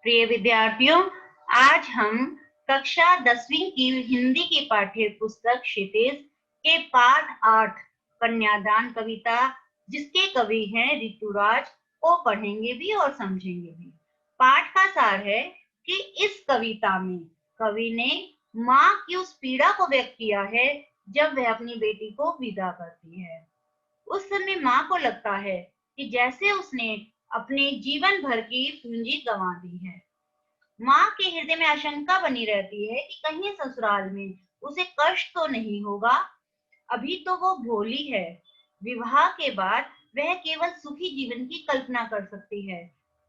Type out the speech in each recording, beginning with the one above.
प्रिय विद्यार्थियों, आज हम कक्षा 10वीं की हिंदी की पाठ्य पुस्तक क्षितिज के पाठ 8 कन्यादान कविता, जिसके कवि हैं ऋतुराज, को पढ़ेंगे भी और समझेंगे भी। पाठ का सार है कि इस कविता में कवि ने माँ की उस पीड़ा को व्यक्त किया है जब वह अपनी बेटी को विदा करती है। उस समय माँ को लगता है कि जैसे उसने अपने जीवन भर की पूंजी गंवा दी है। माँ के हृदय में आशंका बनी रहती है कि कहीं ससुराल में उसे कष्ट तो नहीं होगा। अभी तो वो भोली है। विवाह के बाद वह केवल सुखी जीवन की कल्पना कर सकती है,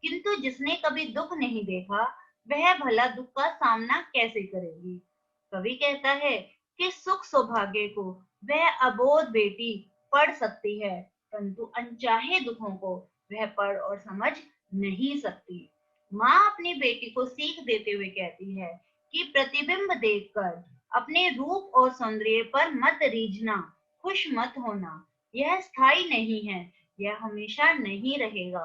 किंतु जिसने कभी दुख नहीं देखा, वह भला दुख का सामना कैसे करेगी। कवि कहता है कि सुख सौभाग्य को वह अबोध बेटी पढ़ सकती है, परंतु अनचाहे दुखों को वह पढ़ और समझ नहीं सकती। माँ अपनी बेटी को सीख देते हुए कहती है कि प्रतिबिंब देखकर अपने रूप और सौंदर्य पर मत रीझना, खुश मत होना। यह स्थायी नहीं है, यह हमेशा नहीं रहेगा।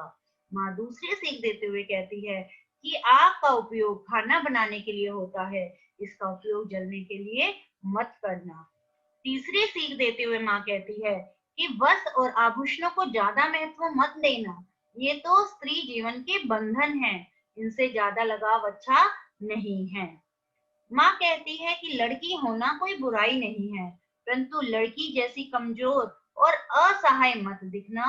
माँ दूसरी सीख देते हुए कहती है कि आग का उपयोग खाना बनाने के लिए होता है, इसका उपयोग जलने के लिए मत करना। तीसरी सीख देते हुए माँ कहती है कि वस्त्र और आभूषणों को ज्यादा महत्व मत देना। ये तो स्त्री जीवन के बंधन हैं, इनसे ज्यादा लगाव अच्छा नहीं है। माँ कहती है कि लड़की होना कोई बुराई नहीं है, परंतु लड़की जैसी कमजोर और असहाय मत दिखना।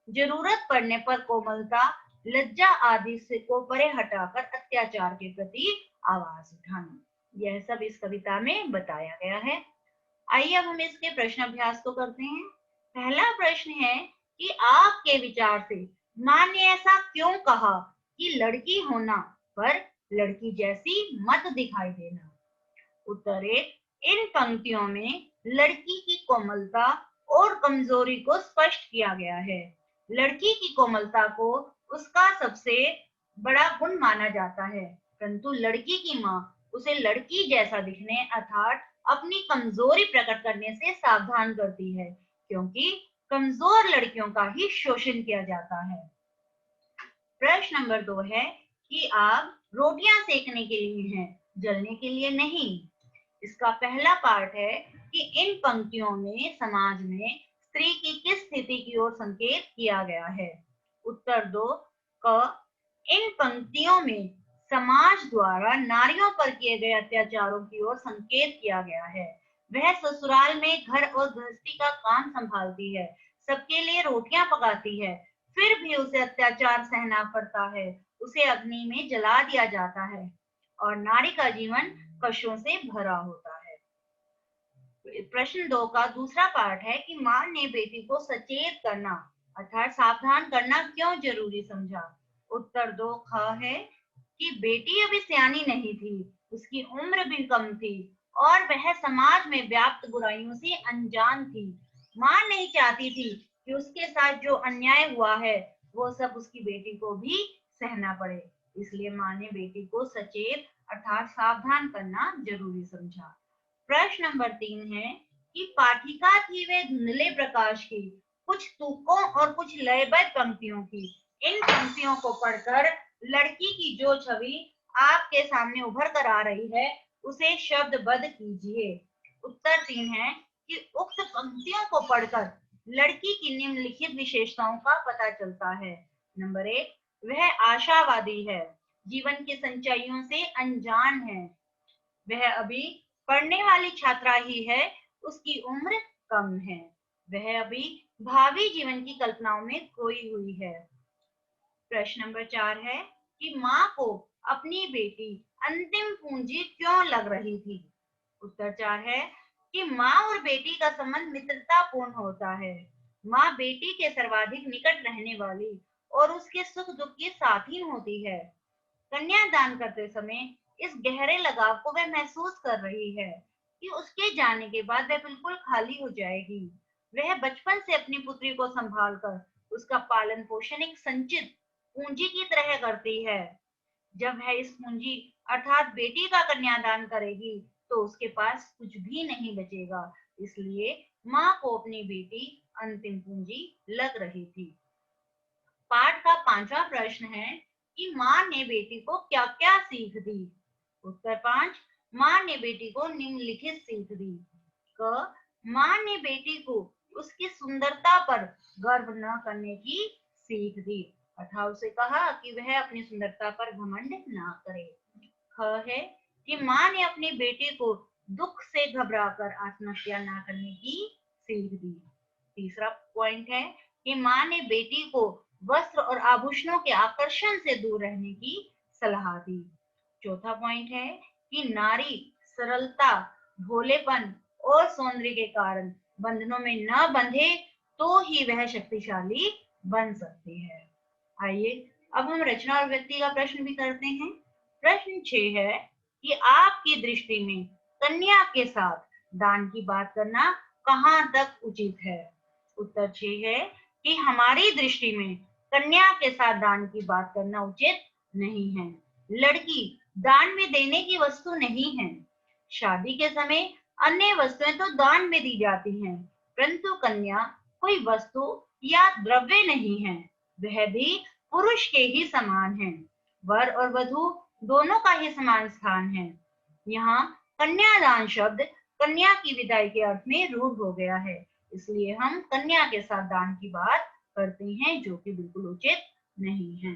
जरूरत पड़ने पर कोमलता, लज्जा आदि से को परे हटाकर अत्याचार के प्रति आवाज उठाना। यह सब इस कविता में बताया गया है। आइए अब हम इसके प्रश्न अभ्यास को करते हैं। पहला प्रश्न है कि आपके विचार से माँ ने ऐसा क्यों कहा कि लड़की होना पर लड़की जैसी मत दिखाई देना। उत्तर एक, इन पंक्तियों में लड़की की कोमलता और कमजोरी को स्पष्ट किया गया है। लड़की की कोमलता को उसका सबसे बड़ा गुण माना जाता है, परंतु लड़की की माँ उसे लड़की जैसा दिखने अर्थात अपनी कमजोरी प्रकट करने से सावधान करती है, क्योंकि कमजोर लड़कियों का ही शोषण किया जाता है। प्रश्न नंबर 2 है कि आग रोटियां सेकने के लिए है, जलने के लिए नहीं। इसका पहला पार्ट है कि इन पंक्तियों में समाज में स्त्री की किस स्थिति की ओर संकेत किया गया है। उत्तर 2 क, इन पंक्तियों में समाज द्वारा नारियों पर किए गए अत्याचारों की ओर संकेत किया गया है। वह ससुराल में घर और गृहस्थी का काम संभालती है, सबके लिए रोटियां पकाती है, फिर भी उसे अत्याचार सहना पड़ता है, उसे अग्नि में जला दिया जाता है और नारी का जीवन कष्टों से भरा होता है। प्रश्न 2 का दूसरा पार्ट है कि माँ ने बेटी को सचेत करना अर्थात सावधान करना क्यों जरूरी समझा। उत्तर 2 ख है कि बेटी अभी सियानी नहीं थी, उसकी उम्र भी कम थी और वह समाज में व्याप्त बुराइयों से अनजान थी। माँ नहीं चाहती थी कि उसके साथ जो अन्याय हुआ है वो सब उसकी बेटी को भी सहना पड़े, इसलिए माँ ने बेटी को सचेत अर्थात सावधान करना जरूरी समझा। प्रश्न नंबर 3 है कि पाठिका थी वे धुंधले प्रकाश की, कुछ तुकों और कुछ लयबद्ध पंक्तियों की। इन पंक्तियों को पढ़कर लड़की की जो छवि आपके सामने उभर कर आ रही है उसे शब्दबद्ध कीजिए। उत्तर 3 है कि उक्त पंक्तियों को पढ़कर लड़की की निम्नलिखित विशेषताओं का पता चलता है। नंबर 1, वह आशावादी है, जीवन की सच्चाइयों से अनजान है, वह अभी पढ़ने वाली छात्रा ही है, उसकी उम्र कम है, वह अभी भावी जीवन की कल्पनाओं में खोई हुई है। प्रश्न नंबर 4 है कि माँ को अपनी बेटी अंतिम पूंजी क्यों लग रही थी। उत्तर 4 है कि माँ और बेटी का संबंध मित्रतापूर्ण होता है। माँ बेटी के सर्वाधिक निकट रहने वाली और उसके सुख दुख की साथी होती है। कन्यादान करते समय इस गहरे लगाव को वह महसूस कर रही है कि उसके जाने के बाद वह बिल्कुल खाली हो जाएगी। वह बचपन से अपनी पुत्री को संभाल कर उसका पालन पोषण एक संचित पूंजी की तरह करती है। जब वह इस पूंजी अर्थात बेटी का कन्यादान करेगी तो उसके पास कुछ भी नहीं बचेगा, इसलिए माँ को अपनी बेटी अंतिम पूंजी लग रही थी। पाठ का 5वां प्रश्न है कि माँ ने बेटी को क्या क्या सीख दी। उत्तर 5, माँ ने बेटी को निम्नलिखित सीख दी। क, माँ ने बेटी को उसकी सुंदरता पर गर्व न करने की सीख दी, अर्थात उसे कहा कि वह अपनी सुंदरता पर घमंड ना करे। ख है कि माँ ने अपनी बेटी को दुख से घबराकर आत्महत्या ना करने की सीख दी। तीसरा पॉइंट है कि माँ ने बेटी को वस्त्र और आभूषणों के आकर्षण से दूर रहने की सलाह दी। चौथा पॉइंट है कि नारी सरलता, भोलेपन और सौंदर्य के कारण बंधनों में न बंधे तो ही वह शक्तिशाली बन सकती है। आइए अब हम रचना और व्यक्ति का प्रश्न भी करते हैं। प्रश्न 6 है कि आपकी दृष्टि में कन्या के साथ दान की बात करना कहाँ तक उचित है। उत्तर 6 है कि हमारी दृष्टि में कन्या के साथ दान की बात करना उचित नहीं है। लड़की दान में देने की वस्तु नहीं है। शादी के समय अन्य वस्तुएं तो दान में दी जाती हैं, परंतु कन्या कोई वस्तु या द्रव्य नहीं है, वह भी पुरुष के ही समान है। वर और वधु दोनों का ही समान स्थान है। यहाँ कन्यादान शब्द कन्या की विदाई के अर्थ में रूढ़ हो गया है, इसलिए हम कन्या के साथ दान की बात करते हैं, जो कि बिल्कुल उचित नहीं है।